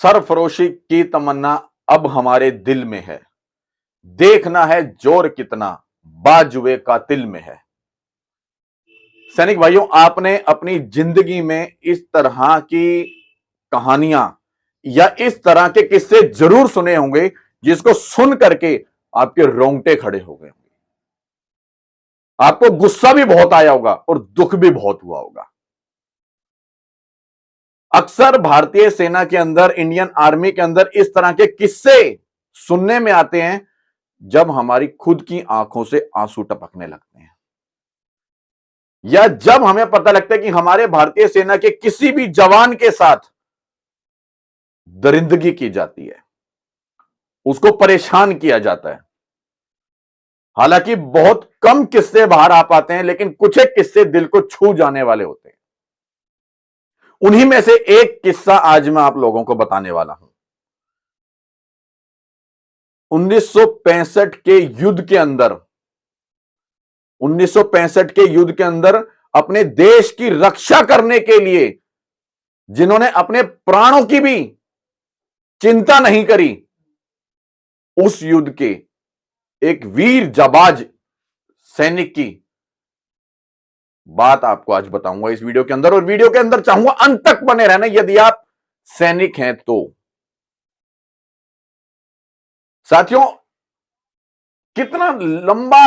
सरफरोशी की तमन्ना अब हमारे दिल में है, देखना है जोर कितना बाजुए कातिल में है। सैनिक भाइयों, आपने अपनी जिंदगी में इस तरह की कहानियां या इस तरह के किस्से जरूर सुने होंगे जिसको सुन करके आपके रोंगटे खड़े हो गए होंगे। आपको गुस्सा भी बहुत आया होगा और दुख भी बहुत हुआ होगा। अक्सर भारतीय सेना के अंदर, इंडियन आर्मी के अंदर इस तरह के किस्से सुनने में आते हैं जब हमारी खुद की आंखों से आंसू टपकने लगते हैं, या जब हमें पता लगता है कि हमारे भारतीय सेना के किसी भी जवान के साथ दरिंदगी की जाती है, उसको परेशान किया जाता है। हालांकि बहुत कम किस्से बाहर आ पाते हैं, लेकिन कुछ एक किस्से दिल को छू जाने वाले होते हैं। उन्हीं में से एक किस्सा आज मैं आप लोगों को बताने वाला हूं। 1965 के युद्ध के अंदर 1965 के युद्ध के अंदर अपने देश की रक्षा करने के लिए जिन्होंने अपने प्राणों की भी चिंता नहीं करी, उस युद्ध के एक वीर जाबाज सैनिक की बात आपको आज बताऊंगा इस वीडियो के अंदर। और वीडियो के अंदर चाहूंगा अंत तक बने रहना यदि आप सैनिक हैं तो। साथियों, कितना लंबा,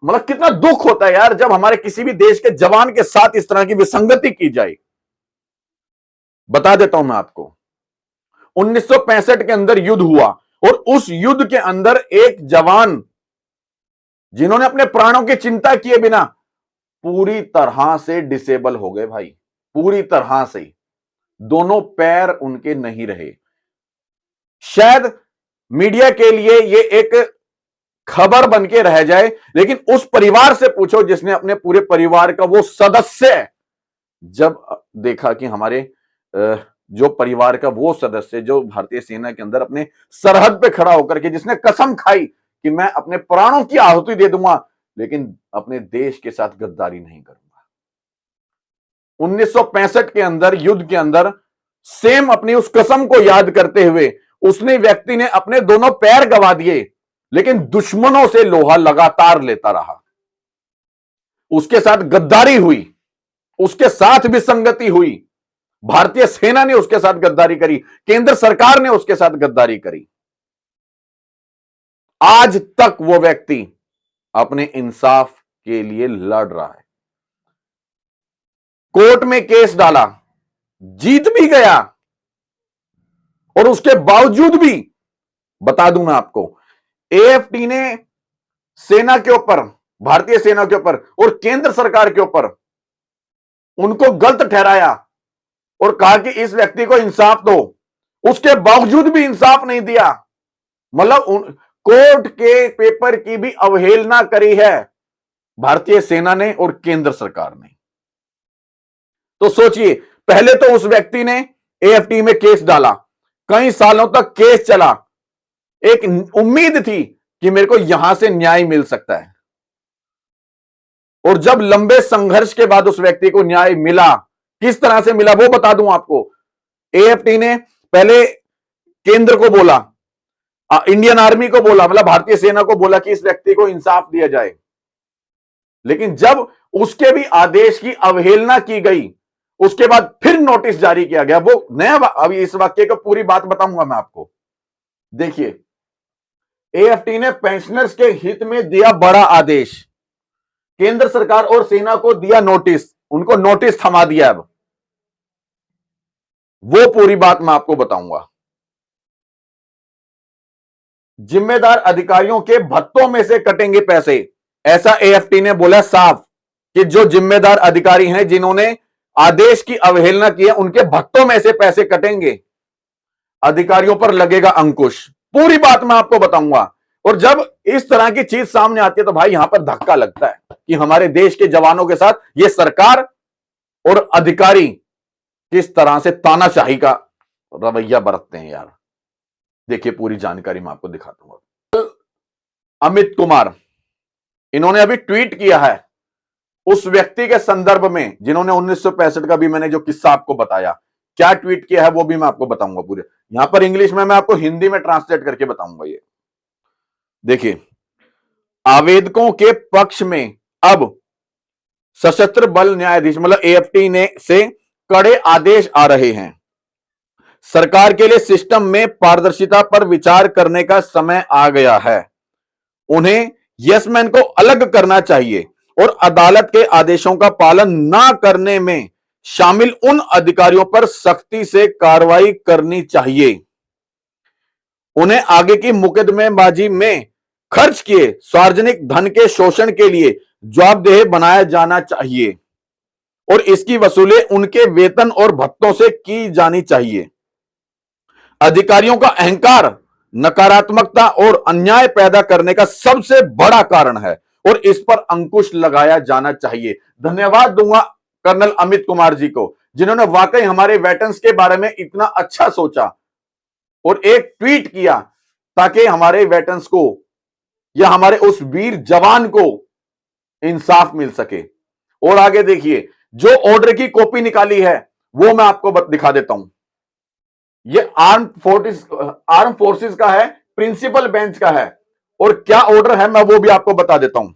मतलब कितना दुख होता है यार जब हमारे किसी भी देश के जवान के साथ इस तरह की विसंगति की जाए। बता देता हूं मैं आपको, 1965 के अंदर युद्ध हुआ और उस युद्ध के अंदर एक जवान जिन्होंने अपने प्राणों की चिंता किए बिना पूरी तरह से डिसेबल हो गए भाई, पूरी तरह से। दोनों पैर उनके नहीं रहे। शायद मीडिया के लिए यह एक खबर बन के रह जाए, लेकिन उस परिवार से पूछो जिसने अपने पूरे परिवार का वो सदस्य जब देखा कि हमारे जो परिवार का वो सदस्य जो भारतीय सेना के अंदर अपने सरहद पे खड़ा होकर के जिसने कसम खाई कि मैं अपने प्राणों की आहुति दे दूंगा लेकिन अपने देश के साथ गद्दारी नहीं करूंगा। 1965 के अंदर युद्ध के अंदर सेम अपनी उस कसम को याद करते हुए उसने व्यक्ति ने अपने दोनों पैर गंवा दिए, लेकिन दुश्मनों से लोहा लगातार लेता रहा। उसके साथ गद्दारी हुई, उसके साथ विसंगति हुई, भारतीय सेना ने उसके साथ गद्दारी करी, केंद्र सरकार ने उसके साथ गद्दारी करी। आज तक वो व्यक्ति अपने इंसाफ के लिए लड़ रहा है। कोर्ट में केस डाला, जीत भी गया, और उसके बावजूद भी बता दूं मैं आपको, एएफटी ने सेना के ऊपर, भारतीय सेना के ऊपर और केंद्र सरकार के ऊपर उनको गलत ठहराया और कहा कि इस व्यक्ति को इंसाफ दो। उसके बावजूद भी इंसाफ नहीं दिया। मतलब कोर्ट के पेपर की भी अवहेलना करी है भारतीय सेना ने और केंद्र सरकार ने। तो सोचिए, पहले तो उस व्यक्ति ने एएफटी में केस डाला, कई सालों तक केस चला, एक उम्मीद थी कि मेरे को यहां से न्याय मिल सकता है, और जब लंबे संघर्ष के बाद उस व्यक्ति को न्याय मिला, किस तरह से मिला वो बता दूं आपको। एएफटी ने पहले केंद्र को बोला, इंडियन आर्मी को बोला, मतलब भारतीय सेना को बोला कि इस व्यक्ति को इंसाफ दिया जाए, लेकिन जब उसके भी आदेश की अवहेलना की गई उसके बाद फिर नोटिस जारी किया गया। वो नया, अभी इस वाक्य को पूरी बात बताऊंगा मैं आपको। देखिए, एएफटी ने पेंशनर्स के हित में दिया बड़ा आदेश, केंद्र सरकार और सेना को दिया नोटिस, उनको नोटिस थमा दिया। अब वो पूरी बात मैं आपको बताऊंगा। जिम्मेदार अधिकारियों के भत्तों में से कटेंगे पैसे, ऐसा एएफटी ने बोला साफ कि जो जिम्मेदार अधिकारी हैं जिन्होंने आदेश की अवहेलना की है उनके भत्तों में से पैसे कटेंगे, अधिकारियों पर लगेगा अंकुश। पूरी बात मैं आपको बताऊंगा। और जब इस तरह की चीज सामने आती है तो भाई यहां पर धक्का लगता है कि हमारे देश के जवानों के साथ यह सरकार और अधिकारी किस तरह से तानाशाही का रवैया बरतते हैं यार। देखिए, पूरी जानकारी मैं आपको दिखा दूंगा। अमित कुमार, इन्होंने अभी ट्वीट किया है उस व्यक्ति के संदर्भ में जिन्होंने 1965 का भी मैंने जो किस्सा आपको बताया। क्या ट्वीट किया है वो भी मैं आपको बताऊंगा पूरे। यहां पर इंग्लिश में मैं आपको हिंदी में ट्रांसलेट करके बताऊंगा। ये देखिए, आवेदकों के पक्ष में अब सशस्त्र बल न्यायाधीश मतलब एएफटी ने से कड़े आदेश आ रहे हैं। सरकार के लिए सिस्टम में पारदर्शिता पर विचार करने का समय आ गया है। उन्हें यसमैन को अलग करना चाहिए और अदालत के आदेशों का पालन न करने में शामिल उन अधिकारियों पर सख्ती से कार्रवाई करनी चाहिए। उन्हें आगे की मुकदमेबाजी में खर्च किए सार्वजनिक धन के शोषण के लिए जवाबदेह बनाया जाना चाहिए और इसकी वसूली उनके वेतन और भत्तों से की जानी चाहिए। अधिकारियों का अहंकार नकारात्मकता और अन्याय पैदा करने का सबसे बड़ा कारण है और इस पर अंकुश लगाया जाना चाहिए। धन्यवाद दूंगा कर्नल अमित कुमार जी को, जिन्होंने वाकई हमारे वेटरन्स के बारे में इतना अच्छा सोचा और एक ट्वीट किया ताकि हमारे वेटरन्स को या हमारे उस वीर जवान को इंसाफ मिल सके। और आगे देखिए, जो ऑर्डर की कॉपी निकाली है वो मैं आपको दिखा देता हूं। ये आर्म फोर्सेस का है, प्रिंसिपल बेंच का है और क्या ऑर्डर है मैं वो भी आपको बता देता हूं।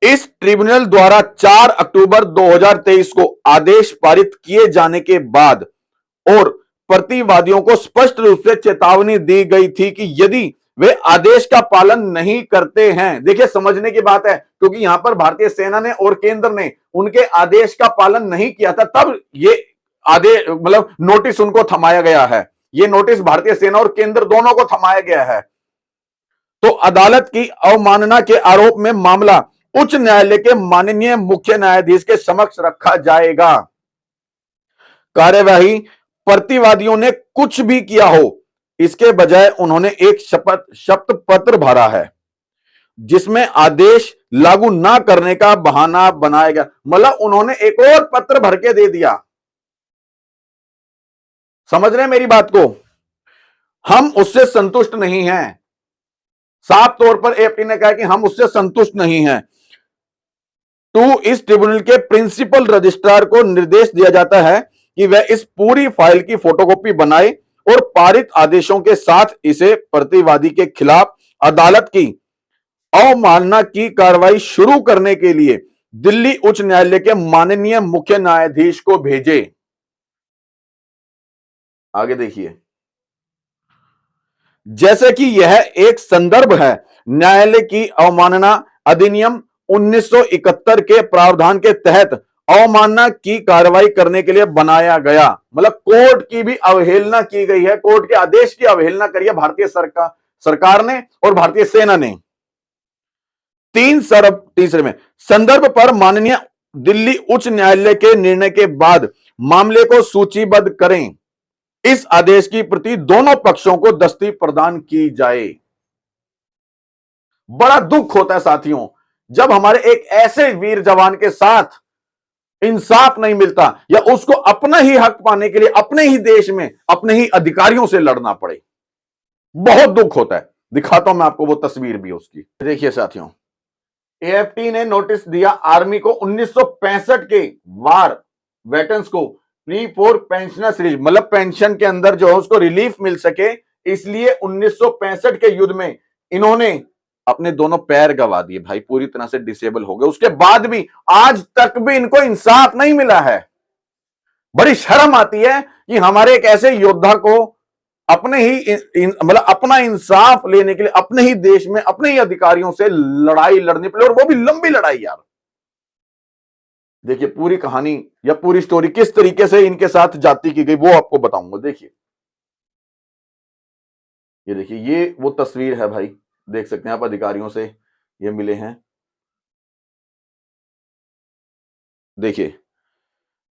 इस ट्रिब्यूनल द्वारा 4 अक्टूबर 2023 को आदेश पारित किए जाने के बाद और प्रतिवादियों को स्पष्ट रूप से चेतावनी दी गई थी कि यदि वे आदेश का पालन नहीं करते हैं, देखिए समझने की बात है क्योंकि यहां पर भारतीय सेना ने और केंद्र ने उनके आदेश का पालन नहीं किया था, तब ये आदेश मतलब नोटिस उनको थमाया गया है। ये नोटिस भारतीय सेना और केंद्र दोनों को थमाया गया है। तो अदालत की अवमानना के आरोप में मामला उच्च न्यायालय के माननीय मुख्य न्यायाधीश के समक्ष रखा जाएगा। कार्यवाही प्रतिवादियों ने कुछ भी किया हो, इसके बजाय उन्होंने एक शपथ पत्र भरा है जिसमें आदेश लागू ना करने का बहाना बनाया गया। मतलब उन्होंने एक और पत्र भर के दे दिया। समझ रहे हैं मेरी बात को? हम उससे संतुष्ट नहीं हैं। साफ तौर पर एएफटी ने कहा कि हम उससे संतुष्ट नहीं हैं। तो इस ट्रिब्यूनल के प्रिंसिपल रजिस्ट्रार को निर्देश दिया जाता है कि वह इस पूरी फाइल की फोटोकॉपी बनाए और पारित आदेशों के साथ इसे प्रतिवादी के खिलाफ अदालत की अवमानना की कार्रवाई शुरू करने के लिए दिल्ली उच्च न्यायालय के माननीय मुख्य न्यायाधीश को भेजे। आगे देखिए, जैसे कि यह एक संदर्भ है न्यायालय की अवमानना अधिनियम 1971 के प्रावधान के तहत अवमानना की कार्रवाई करने के लिए बनाया गया। मतलब कोर्ट की भी अवहेलना की गई है, कोर्ट के आदेश की अवहेलना करी है भारतीय सरकार ने और भारतीय सेना ने। तीसरे में संदर्भ पर माननीय दिल्ली उच्च न्यायालय के निर्णय के बाद मामले को सूचीबद्ध करें। इस आदेश की प्रति दोनों पक्षों को दस्ती प्रदान की जाए। बड़ा दुख होता है साथियों जब हमारे एक ऐसे वीर जवान के साथ इंसाफ नहीं मिलता या उसको अपना ही हक पाने के लिए अपने ही देश में अपने ही अधिकारियों से लड़ना पड़े। बहुत दुख होता है। दिखाता हूं मैं आपको वो तस्वीर भी उसकी। देखिए साथियों, एएफटी ने नोटिस दिया आर्मी को 1965 के वार वेटरन्स को प्री फॉर पेंशनर्स रिलीफ, मतलब पेंशन के अंदर जो है उसको रिलीफ मिल सके, इसलिए 1965 के युद्ध में इन्होंने अपने दोनों पैर गवा दिए भाई, पूरी तरह से डिसेबल हो गए। उसके बाद भी आज तक भी इनको इंसाफ नहीं मिला है। बड़ी शर्म आती है कि हमारे एक ऐसे योद्धा को अपने ही मतलब अपना इंसाफ लेने के लिए अपने ही देश में अपने ही अधिकारियों से लड़ाई लड़नी पड़ी, और वो भी लंबी लड़ाई यार। देखिए पूरी कहानी या पूरी स्टोरी किस तरीके से इनके साथ जाती की गई वो आपको बताऊंगा। देखिए ये देखिए, ये वो तस्वीर है भाई, देख सकते हैं आप, अधिकारियों से ये मिले हैं। देखिए,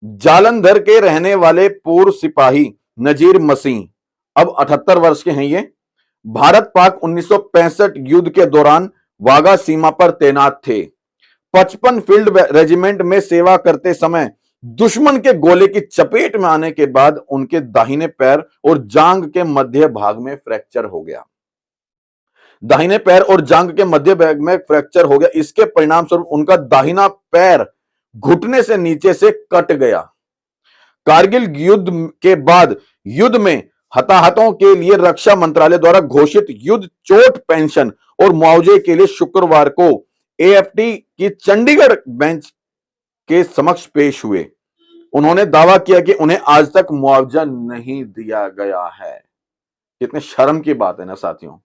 जालंधर के रहने वाले पूर्व सिपाही नजीर मसीह अब 78 वर्ष के हैं। ये भारत पाक 1965 युद्ध के दौरान वाघा सीमा पर तैनात थे। 55 फील्ड रेजिमेंट में सेवा करते समय दुश्मन के गोले की चपेट में आने के बाद उनके दाहिने पैर और जांघ के मध्य भाग में फ्रैक्चर हो गया। दाहिने पैर और जांघ के मध्य भाग में फ्रैक्चर हो गया। इसके परिणाम स्वरूप उनका दाहिना पैर घुटने से नीचे से कट गया। कारगिल युद्ध के बाद युद्ध में हताहतों के लिए रक्षा मंत्रालय द्वारा घोषित युद्ध चोट पेंशन और मुआवजे के लिए शुक्रवार को एएफटी की चंडीगढ़ बेंच के समक्ष पेश हुए। उन्होंने दावा किया कि उन्हें आज तक मुआवजा नहीं दिया गया है। कितने शर्म की बात है ना साथियों।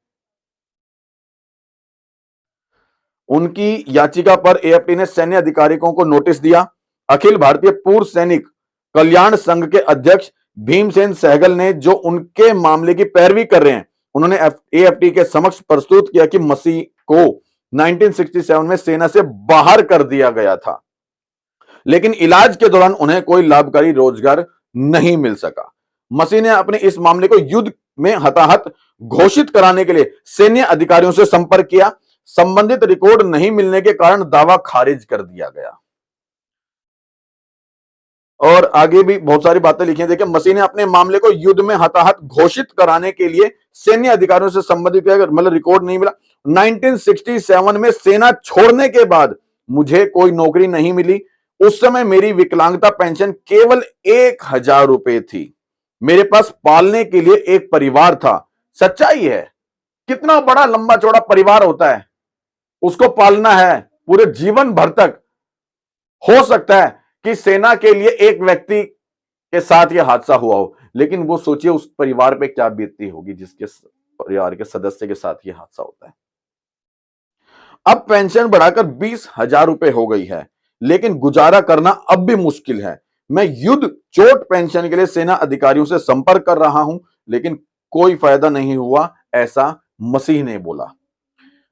उनकी याचिका पर एएफटी ने सैन्य अधिकारियों को नोटिस दिया। अखिल भारतीय पूर्व सैनिक कल्याण संघ के अध्यक्ष भीमसेन सहगल ने, जो उनके मामले की पैरवी कर रहे हैं, उन्होंने एएफटी के समक्ष प्रस्तुत किया कि मसीह को 1967 में सेना से बाहर कर दिया गया था, लेकिन इलाज के दौरान उन्हें कोई लाभकारी रोजगार नहीं मिल सका। मसीह ने अपने इस मामले को युद्ध में हताहत घोषित कराने के लिए सैन्य अधिकारियों से संपर्क किया। संबंधित रिकॉर्ड नहीं मिलने के कारण दावा खारिज कर दिया गया। और आगे भी बहुत सारी बातें लिखी हैं। देखिए, मसीह ने अपने मामले को युद्ध में हताहत घोषित कराने के लिए सैन्य अधिकारियों से संबंधित किया, मतलब रिकॉर्ड नहीं मिला। 1967 में सेना छोड़ने के बाद मुझे कोई नौकरी नहीं मिली। उस समय मेरी विकलांगता पेंशन केवल 1000 रुपए थी। मेरे पास पालने के लिए एक परिवार था। सच्चाई है, कितना बड़ा लंबा चौड़ा परिवार होता है, उसको पालना है पूरे जीवन भर तक। हो सकता है कि सेना के लिए एक व्यक्ति के साथ यह हादसा हुआ हो, लेकिन वो सोचिए उस परिवार पे क्या बीतती होगी जिसके परिवार के सदस्य के साथ यह हादसा होता है। अब पेंशन बढ़ाकर 20,000 रुपए हो गई है, लेकिन गुजारा करना अब भी मुश्किल है। मैं युद्ध चोट पेंशन के लिए सेना अधिकारियों से संपर्क कर रहा हूं, लेकिन कोई फायदा नहीं हुआ, ऐसा मसीह ने बोला।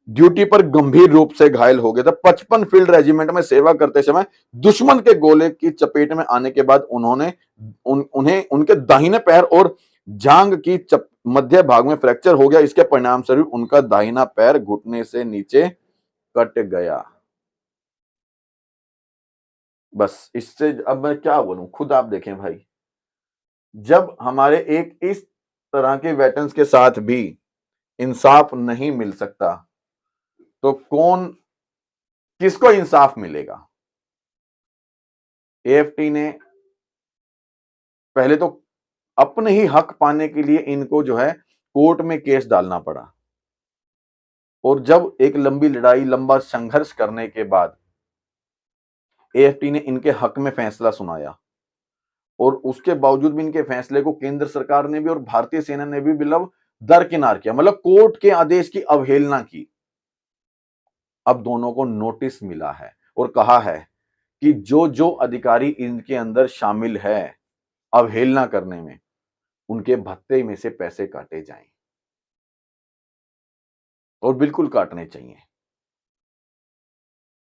ड्यूटी पर गंभीर रूप से घायल हो गए थे। 55 फील्ड रेजिमेंट में सेवा करते समय दुश्मन के गोले की चपेट में आने के बाद उन्हें उनके दाहिने पैर और जांघ की मध्य भाग में फ्रैक्चर हो गया। इसके परिणाम स्वरूप उनका दाहिना पैर घुटने से नीचे कट गया। बस इससे अब मैं क्या बोलूं, खुद आप देखें भाई। जब हमारे एक इस तरह के वेटरन्स के साथ भी इंसाफ नहीं मिल सकता, तो किसको इंसाफ मिलेगा। एएफटी ने पहले तो अपने ही हक पाने के लिए इनको जो है कोर्ट में केस डालना पड़ा, और जब एक लंबी लड़ाई, लंबा संघर्ष करने के बाद एएफटी ने इनके हक में फैसला सुनाया, और उसके बावजूद भी इनके फैसले को केंद्र सरकार ने भी और भारतीय सेना ने भी मतलब दरकिनार किया, मतलब कोर्ट के आदेश की अवहेलना की। अब दोनों को नोटिस मिला है और कहा है कि जो जो अधिकारी इनके अंदर शामिल है अवहेलना करने में, उनके भत्ते में से पैसे काटे जाएं, और बिल्कुल काटने चाहिए।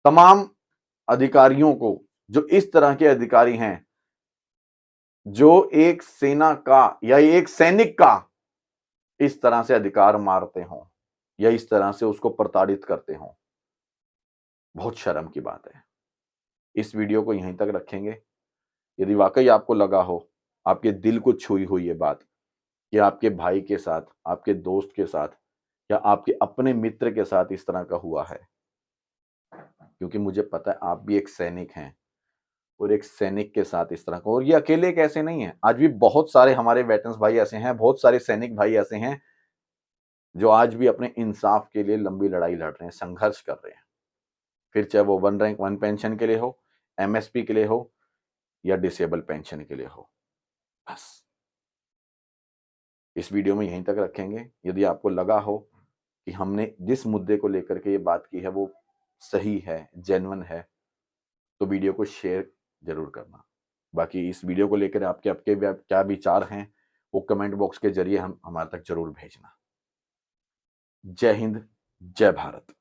तमाम अधिकारियों को, जो इस तरह के अधिकारी हैं, जो एक सेना का या एक सैनिक का इस तरह से अधिकार मारते हों या इस तरह से उसको प्रताड़ित करते हों, बहुत शर्म की बात है। इस वीडियो को यहीं तक रखेंगे। यदि वाकई आपको लगा हो, आपके दिल को छुई हुई ये बात कि आपके भाई के साथ, आपके दोस्त के साथ या आपके अपने मित्र के साथ इस तरह का हुआ है, क्योंकि मुझे पता है आप भी एक सैनिक हैं, और एक सैनिक के साथ इस तरह का, और ये अकेले कैसे नहीं है, आज भी बहुत सारे हमारे वेटरन्स भाई ऐसे हैं, बहुत सारे सैनिक भाई ऐसे हैं जो आज भी अपने इंसाफ के लिए लंबी लड़ाई लड़ रहे हैं, संघर्ष कर रहे हैं। फिर चाहे वो 1 रैंक 1 पेंशन के लिए हो, एमएसपी के लिए हो, या डिसेबल पेंशन के लिए हो। बस इस वीडियो में यहीं तक रखेंगे। यदि आपको लगा हो कि हमने जिस मुद्दे को लेकर के ये बात की है वो सही है, जेन्युइन है, तो वीडियो को शेयर जरूर करना। बाकी इस वीडियो को लेकर आपके आपके क्या विचार हैं, वो कमेंट बॉक्स के जरिए हमारे तक जरूर भेजना। जय हिंद, जय भारत।